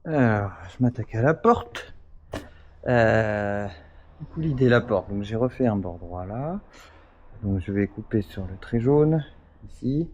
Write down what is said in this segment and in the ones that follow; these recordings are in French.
Alors, je m'attaque à la porte. Du coup, l'idée la porte. Donc, j'ai refait un bord droit là. Donc, je vais couper sur le trait jaune ici.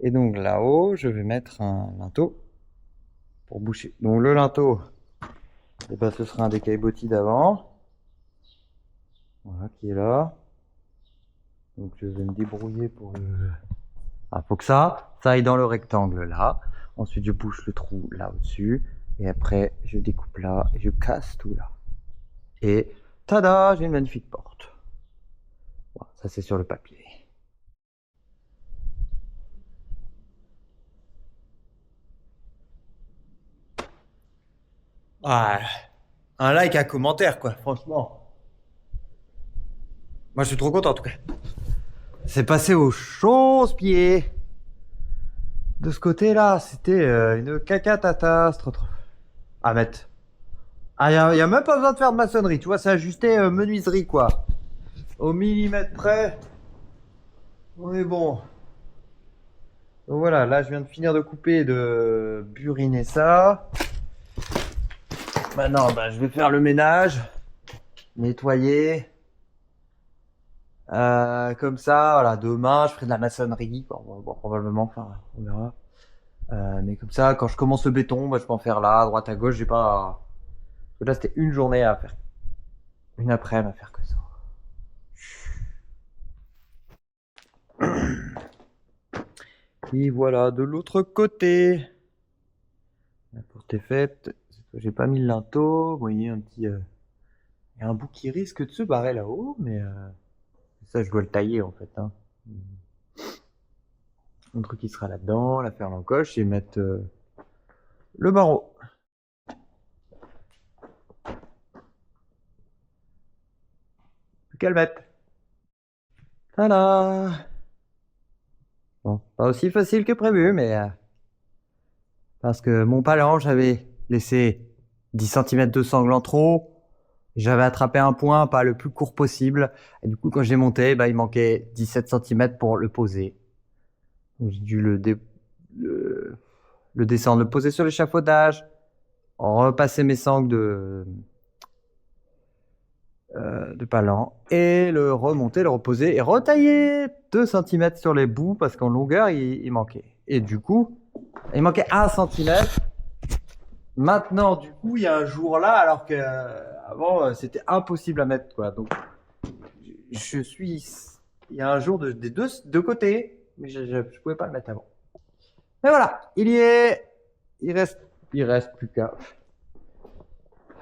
Et donc là-haut, je vais mettre un linteau pour boucher. Donc, le linteau, eh ben, ce sera un des caillebotis d'avant. Voilà, qui est là. Donc, je vais me débrouiller pour le. Ah, faut que ça aille dans le rectangle là. Ensuite, je bouche le trou là au-dessus. Et après, je découpe là et je casse tout là. Et tada, j'ai une magnifique porte. Bon, ça, c'est sur le papier. Ah, un like, un commentaire, quoi, franchement. Moi, je suis trop content, en tout cas. C'est passé aux chausse-pieds. De ce côté-là, c'était une catastrophe à mettre. Ah, y a même pas besoin de faire de maçonnerie, tu vois, c'est ajusté menuiserie, quoi. Au millimètre près, on est bon. Donc voilà, là, je viens de finir de couper et de buriner ça. Maintenant, bah, je vais faire le ménage, nettoyer. Comme ça, voilà, demain, je ferai de la maçonnerie. Bon, probablement, enfin, on verra. Mais comme ça, quand je commence le béton, bah, je peux en faire là, à droite, à gauche. J'ai pas. Parce que là, c'était une journée à faire. Une après-midi à faire que ça. Et voilà, de l'autre côté. La porte est faite. J'ai pas mis le linteau. Vous voyez, un petit. Il y a un bout qui risque de se barrer là-haut, mais ça, je dois le tailler en fait. Hein. Un truc qui sera là-dedans, la faire l'encoche et mettre le barreau. Plus qu'à le mettre. Tada! Bon, pas aussi facile que prévu, mais parce que mon palan, j'avais laissé 10 cm de sangle en trop. J'avais attrapé un point, pas le plus court possible. Et du coup, quand j'ai monté, bah, il manquait 17 cm pour le poser. Donc, j'ai dû le descendre, le poser sur l'échafaudage, repasser mes sangles de palan et le remonter, le reposer et retailler 2 cm sur les bouts parce qu'en longueur, il manquait. Et du coup, il manquait 1 cm. Maintenant, du coup, il y a un jour là, alors que avant, c'était impossible à mettre, quoi. Donc, je suis. Il y a un jour des deux côtés, mais je pouvais pas le mettre avant. Mais voilà, il y est. Il reste, il reste plus qu'à.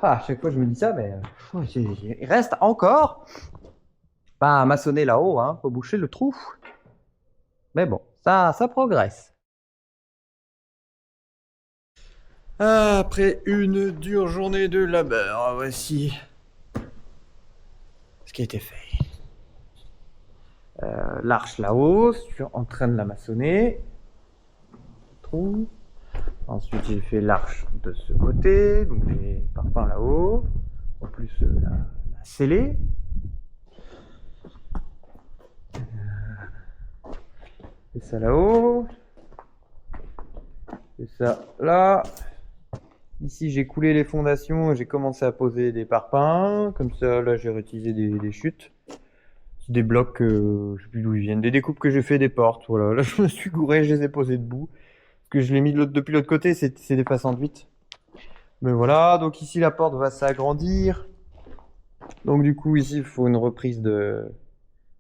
Ah, à chaque fois, je me dis ça, mais il reste encore. Pas à maçonner là-haut, hein. Faut boucher le trou. Mais bon, ça progresse. Après une dure journée de labeur, voici ce qui a été fait. L'arche là-haut, je suis en train de la maçonner. Trou. Ensuite, j'ai fait l'arche de ce côté, donc les parpaings là-haut. En plus, la scellée. Et ça là-haut. Et ça là. Ici, j'ai coulé les fondations et j'ai commencé à poser des parpaings. Comme ça, là, j'ai réutilisé des chutes. C'est des blocs, je sais plus d'où ils viennent. Des découpes que j'ai fait des portes. Voilà, là, je me suis gouré, je les ai posés debout. Parce que je l'ai mis depuis l'autre côté, c'est des faces enduites. Mais voilà, donc ici, la porte va s'agrandir. Donc du coup, ici, il faut une reprise de.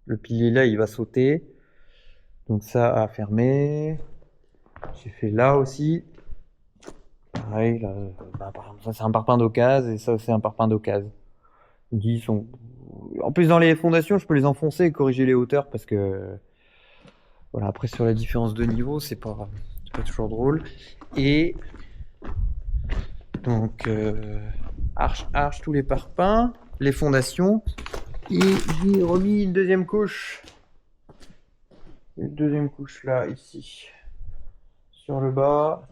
Le pilier là, il va sauter. Donc ça à fermer. J'ai fait là aussi. Pareil, là, bah, par exemple, ça c'est un parpaing d'occasion et ça c'est un parpaing d'occasion. Ils sont. En plus, dans les fondations, je peux les enfoncer et corriger les hauteurs parce que. Voilà, après sur la différence de niveau, c'est pas toujours drôle. Et donc, arche tous les parpaings, les fondations. Et j'ai remis une deuxième couche. Une deuxième couche là, ici. Sur le bas.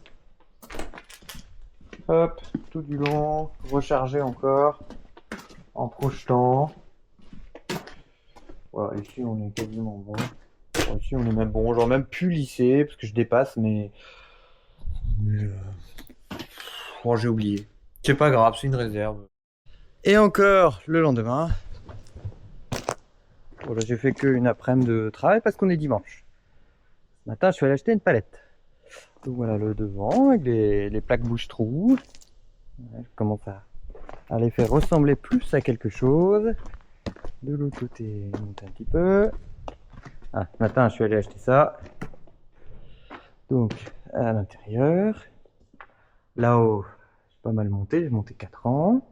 Hop, tout du long. Recharger encore. En projetant. Voilà, ici on est quasiment bon. Bon, ici on est même bon. J'aurais même pu lisser parce que je dépasse, mais Oh, j'ai oublié. C'est pas grave, c'est une réserve. Et encore le lendemain. Voilà, j'ai fait qu'une après-midi de travail parce qu'on est dimanche. Ce matin, je suis allé acheter une palette. Donc voilà le devant avec les plaques bouche-trou. Je commence à les faire ressembler plus à quelque chose. De l'autre côté, je monte un petit peu. Ah, ce matin, je suis allé acheter ça. Donc, à l'intérieur. Là-haut, j'ai pas mal monté. J'ai monté 4 ans.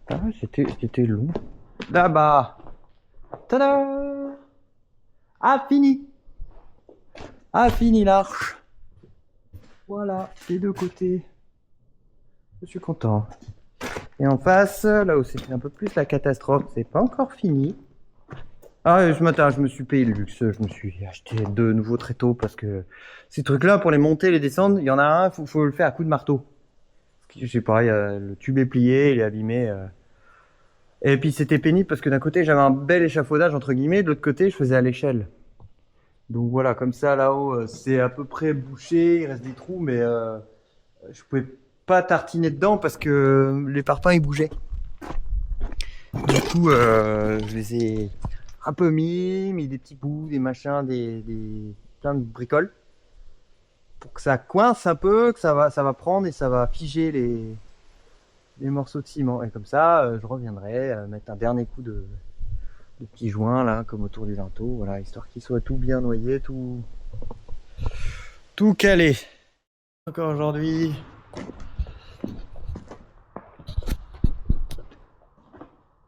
Ah, c'était long. Là-bas. Tada! Ah, fini! Ah, fini l'arche. Voilà, les deux côtés. Je suis content. Et en face, là où c'était un peu plus la catastrophe, c'est pas encore fini. Ah, ce matin, je me suis payé le luxe. Je me suis acheté 2 nouveaux tréteaux parce que ces trucs-là, pour les monter et les descendre, il y en a un, faut le faire à coup de marteau. Je sais pas, le tube est plié, il est abîmé. Et puis c'était pénible parce que d'un côté, j'avais un bel échafaudage, entre guillemets, de l'autre côté, je faisais à l'échelle. Donc voilà, comme ça, là-haut, c'est à peu près bouché, il reste des trous, mais je pouvais pas tartiner dedans parce que les parpaings, ils bougeaient. Du coup, je les ai un peu mis des petits bouts, des machins, plein de bricoles pour que ça coince un peu, que ça va prendre et ça va figer les morceaux de ciment. Et comme ça, je reviendrai mettre un dernier coup de petits joints là, comme autour des linteaux, voilà, histoire qu'il soit tout bien noyé, tout calé. Encore aujourd'hui.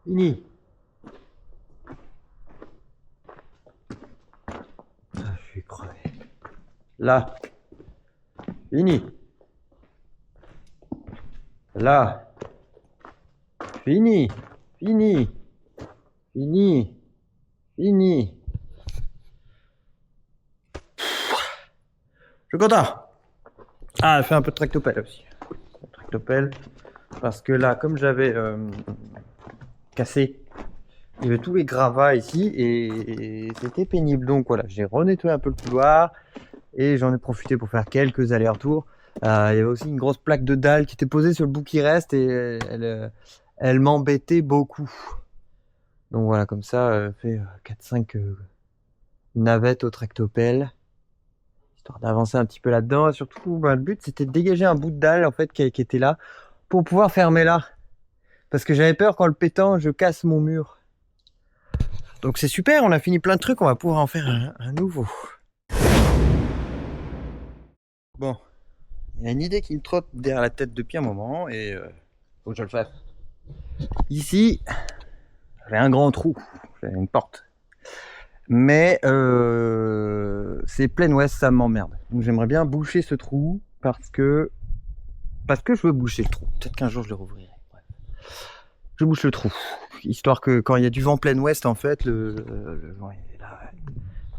Fini. Ah, je suis crevé. Là. Fini. Là. Fini. Fini. Fini. Fini. Je suis content. Ah, elle fait un peu de tractopelle aussi. Tractopelle. Parce que là, comme j'avais cassé, il y avait tous les gravats ici et c'était pénible. Donc voilà, j'ai renettoyé un peu le couloir et j'en ai profité pour faire quelques allers-retours. Il y avait aussi une grosse plaque de dalle qui était posée sur le bout qui reste et elle m'embêtait beaucoup. Donc voilà, comme ça, fait 4-5 navettes au tractopelle, histoire d'avancer un petit peu là-dedans. Et surtout, le but c'était de dégager un bout de dalle en fait qui était là pour pouvoir fermer là. Parce que j'avais peur qu'en le pétant, je casse mon mur. Donc c'est super, on a fini plein de trucs, on va pouvoir en faire un nouveau. Bon, il y a une idée qui me trotte derrière la tête depuis un moment et faut que je le fasse. Ici, j'ai un grand trou, j'ai une porte. Mais c'est plein ouest, ça m'emmerde. Donc j'aimerais bien boucher ce trou parce que je veux boucher le trou. Peut-être qu'un jour je le rouvrirai. Bref. Je bouche le trou, histoire que quand il y a du vent plein ouest, en fait, le vent est là,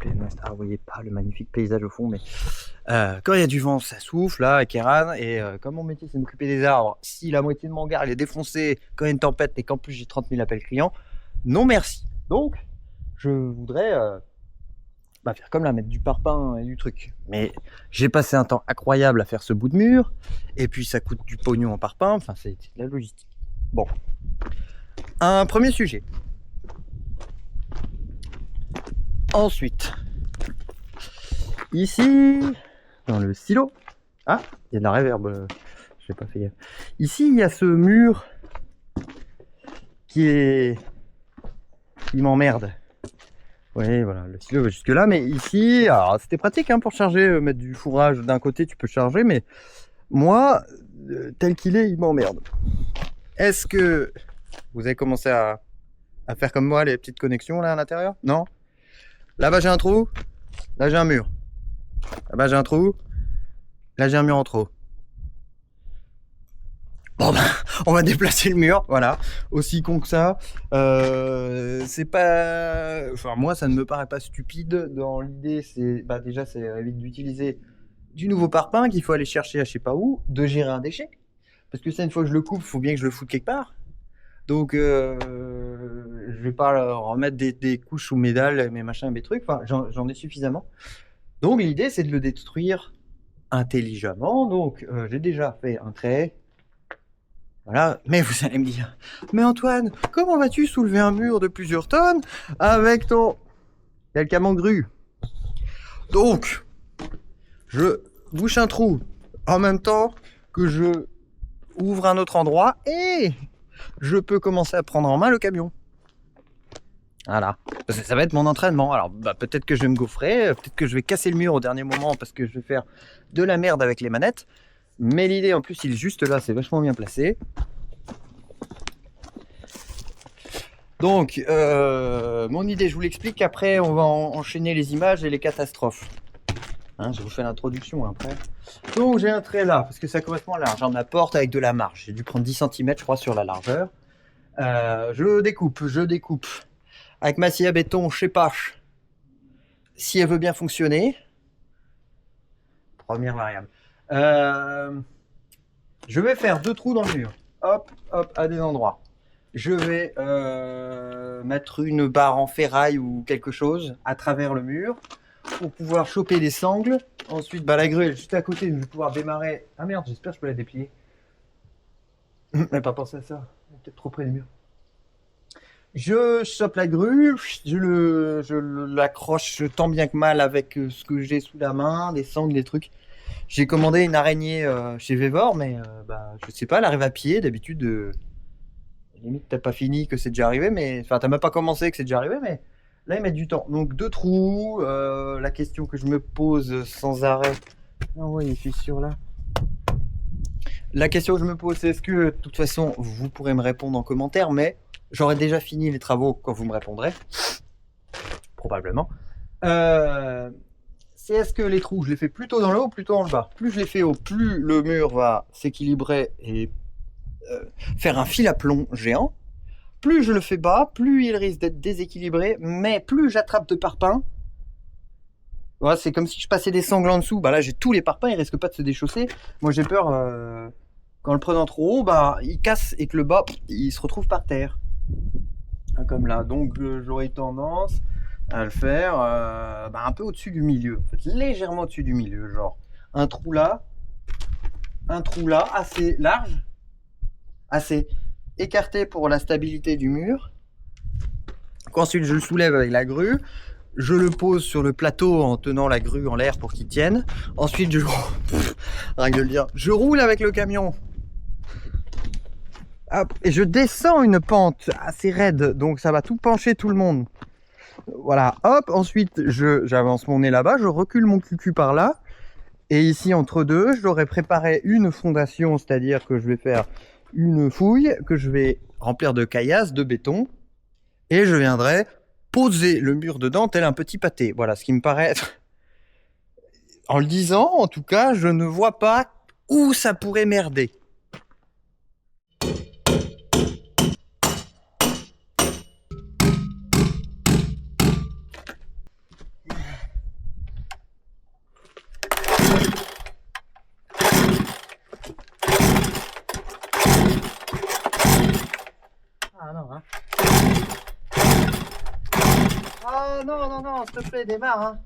plein ouest. Ah, vous voyez pas le magnifique paysage au fond, mais quand il y a du vent, ça souffle là, à Kéran. Et comme mon métier c'est de m'occuper des arbres, si la moitié de mon hangar est défoncé quand il y a une tempête et qu'en plus j'ai 30 000 appels clients, non merci. Donc je voudrais faire comme là, mettre du parpaing et du truc. Mais j'ai passé un temps incroyable à faire ce bout de mur, et puis ça coûte du pognon en parpaing, enfin c'est de la logistique. Bon, un premier sujet. Ensuite, ici, dans le silo, ah, il y a de la réverb, j'ai pas fait gaffe. Ici, il y a ce mur qui m'emmerde. Oui, voilà, le silo va jusque là, mais ici, alors c'était pratique pour charger, mettre du fourrage d'un côté, tu peux charger, mais moi, tel qu'il est, il m'emmerde. Est-ce que vous avez commencé à faire comme moi les petites connexions là à l'intérieur? Non? Là-bas j'ai un trou, là j'ai un mur. Là-bas j'ai un trou, là j'ai un mur en trop. Bon ben, on va déplacer le mur, voilà, aussi con que ça. C'est pas, enfin moi ça ne me paraît pas stupide. Dans l'idée, c'est, déjà ça évite d'utiliser du nouveau parpaing qu'il faut aller chercher à je sais pas où, de gérer un déchet, parce que ça une fois que je le coupe, faut bien que je le foute quelque part. Donc je vais pas remettre des couches sous mes dalles, mes machins, mes trucs. Enfin, j'en ai suffisamment. Donc l'idée c'est de le détruire intelligemment. Donc, j'ai déjà fait un trait. Voilà. Mais vous allez me dire, mais Antoine, comment vas-tu soulever un mur de plusieurs tonnes avec ton... Il y a le camion grue. Donc, je bouche un trou en même temps que je ouvre un autre endroit et je peux commencer à prendre en main le camion. Voilà. Parce que ça va être mon entraînement. Alors, peut-être que je vais me gaufrer, peut-être que je vais casser le mur au dernier moment parce que je vais faire de la merde avec les manettes. Mais l'idée, en plus, il est juste là, c'est vachement bien placé. Donc, mon idée, je vous l'explique. Après, on va enchaîner les images et les catastrophes. Hein, je vous fais l'introduction après. Donc, j'ai un trait là, parce que ça correspond à la largeur de ma porte avec de la marge. J'ai dû prendre 10 cm, je crois, sur la largeur. Je découpe. Avec ma scie à béton, je sais pas si elle veut bien fonctionner. Première variable. Je vais faire 2 trous dans le mur. Hop, hop, à des endroits. Je vais mettre une barre en ferraille ou quelque chose à travers le mur pour pouvoir choper des sangles. Ensuite, la grue est juste à côté, je vais pouvoir démarrer. Ah merde, j'espère que je peux la déplier. Mais pas pensé à ça, peut-être trop près du mur. Je chope la grue, je l'accroche tant bien que mal avec ce que j'ai sous la main, des sangles, des trucs. J'ai commandé une araignée chez Vevor, mais je sais pas, elle arrive à pied d'habitude. Limite, t'as pas fini que c'est déjà arrivé, mais enfin, t'as même pas commencé que c'est déjà arrivé, mais là, ils mettent du temps. Donc, 2 trous. La question que je me pose sans arrêt. Ah ouais, il y a une fissure là. La question que je me pose, c'est est-ce que, de toute façon, vous pourrez me répondre en commentaire, mais j'aurai déjà fini les travaux quand vous me répondrez. Probablement. C'est est-ce que les trous, je les fais plutôt dans le haut ou plutôt dans le bas? Plus je les fais haut, plus le mur va s'équilibrer et faire un fil à plomb géant. Plus je le fais bas, plus il risque d'être déséquilibré, mais plus j'attrape de parpaings. Voilà, c'est comme si je passais des sangles en dessous. Là, j'ai tous les parpaings, ils risquent pas de se déchausser. Moi, j'ai peur qu'en le prenant trop haut, il casse et que le bas, il se retrouve par terre. Comme là. Donc, j'aurais tendance à le faire un peu au-dessus du milieu. En fait, légèrement au-dessus du milieu. Genre, un trou là, assez large, assez écarté pour la stabilité du mur. Ensuite, je le soulève avec la grue. Je le pose sur le plateau en tenant la grue en l'air pour qu'il tienne. Ensuite, rien que de le dire, je roule avec le camion. Hop, et je descends une pente assez raide, donc ça va tout pencher tout le monde. Voilà, hop, ensuite j'avance mon nez là-bas, je recule mon cul par là. Et ici, entre deux, j'aurais préparé une fondation, c'est-à-dire que je vais faire une fouille, que je vais remplir de caillasse, de béton. Et je viendrai poser le mur dedans tel un petit pâté. Voilà, ce qui me paraît être... En le disant, en tout cas, je ne vois pas où ça pourrait merder. Ah non, hein. Ah non, s'il te plaît, démarre, hein.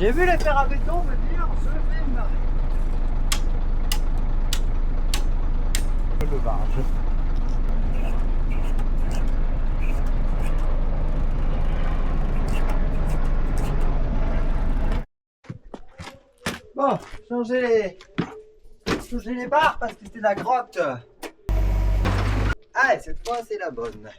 J'ai vu les fers à béton me dire je vais me marrer. Le barrage. Bon, changer les barres parce que c'était la grotte. Ah, cette fois c'est la bonne.